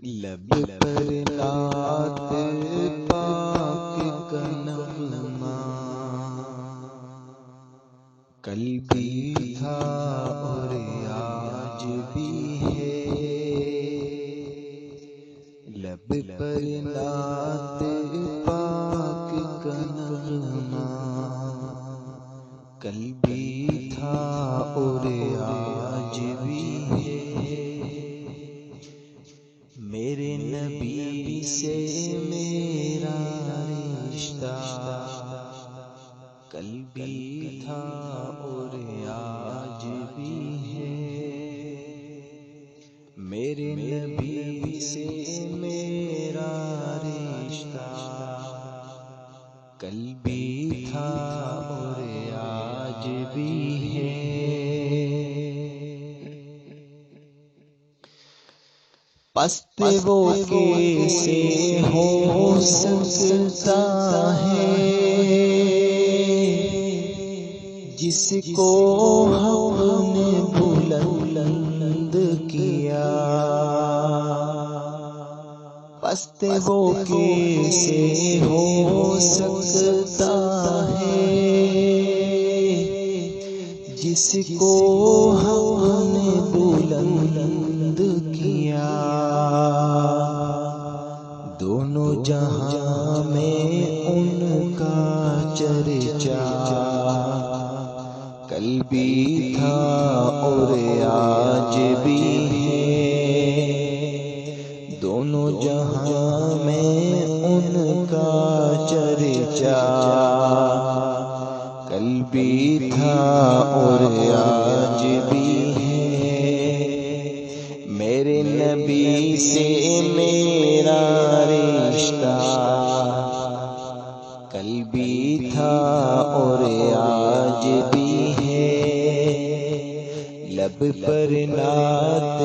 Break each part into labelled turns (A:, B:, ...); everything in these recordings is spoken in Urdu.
A: لب پر نعت پاک کا نغمہ کل بھی تھا اور آج بھی ہے۔ لب پر نعت پاک کا نغمہ کل بھی تھا اور آج بھی ہے۔ میرے نبی سے میرا رشتہ کل بھی تھا اور آج بھی ہے۔ میرے نبی سے میرا رشتہ کل بھی تھا اور آج بھی ہے۔ پست وہ کیسے ہو سکتا ہے جس کو ہم نے بلند کیا۔ پست وہ کیسے ہو سکتا ہے جس کو ہم نے بلند کیا۔ دونوں جہاں میں ان کا چرچا کل بھی تھا اور آج بھی ہے۔ دونوں جہاں میں ان کا چرچا کل بھی تھا اور آج بھی ہے۔ میرے نبی سے میرا رشتہ کل بھی تھا اور آج بھی ہے۔ لب پر نعت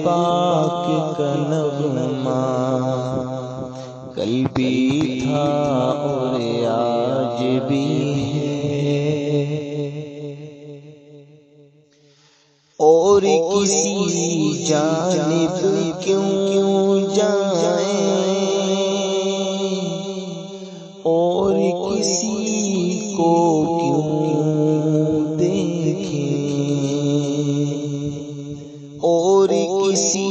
A: پاک کا نغمہ کل بھی تھا اور آج بھی ہے۔ اور کسی جانب کیوں جائیں اور کسی کو کیوں دیکھیں اور کسی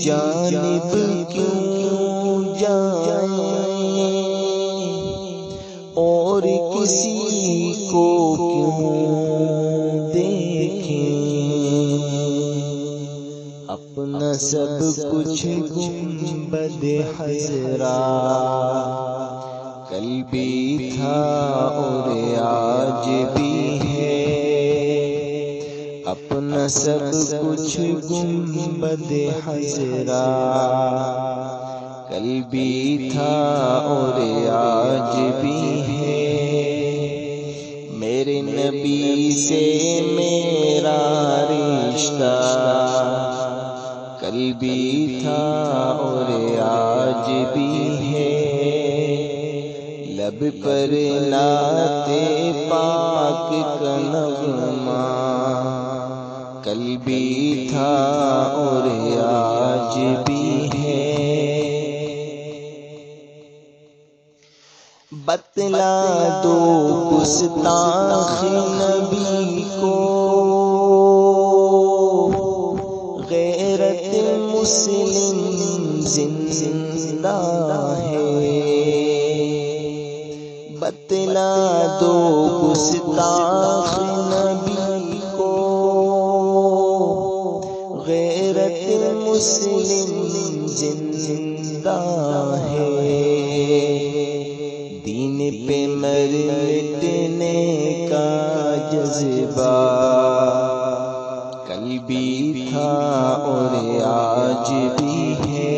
A: جانب کیوں جائیں اور کسی کو کیوں دیکھیں۔ اپنا سب کچھ گنبد خضرا کل بھی تھا اور آج بھی ہے۔ اپنا سب کچھ گنبد خضرا کل بھی تھا اور آج بھی ہے۔ میرے نبی سے میرا رشتہ کل بھی تھا اور آج بھی ہے۔ لب پر نعت پاک کا نغمہ کل بھی تھا اور آج بھی ہے۔ بتلا دو گستاخ نبی کو غیرت مسلم زندہ ہے۔ بتلا دو گستاخ نبی کو غیرت مسلم زندہ ہے۔ دین پہ مرنے کا جذبہ کل بھی تھا اور آج بھی ہے۔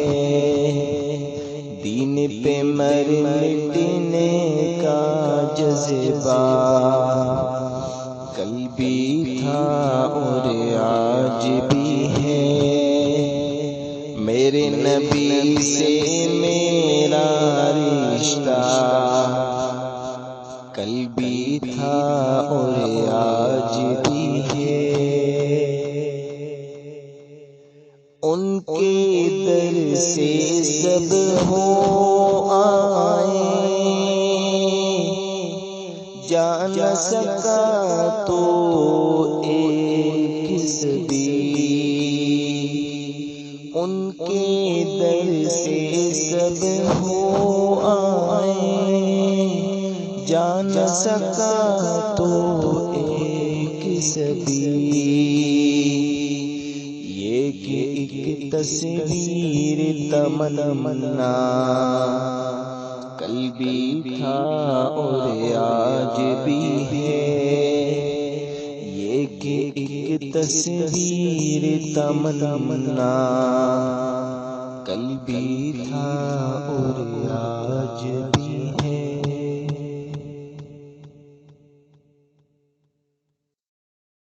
A: دین پہ مرنے کا جذبہ کل بھی تھا اور آج بھی ہے۔ میرے نبی سے میرا رشتہ کل بھی تھا اور آج بھی ہے۔ ان کے در سے سب ہو آئے، جا نہ سکا تو ایک بھی، ان کے در سے سب ہو آئے، جا نہ سکا تو ایک بھی، یہ کہ ایک تصویر تمنا کل بھی تھا اور آج بھی ہے، یہ کہ ایک تصویر تمنا کل بھی تھا اور آج بھی ہے۔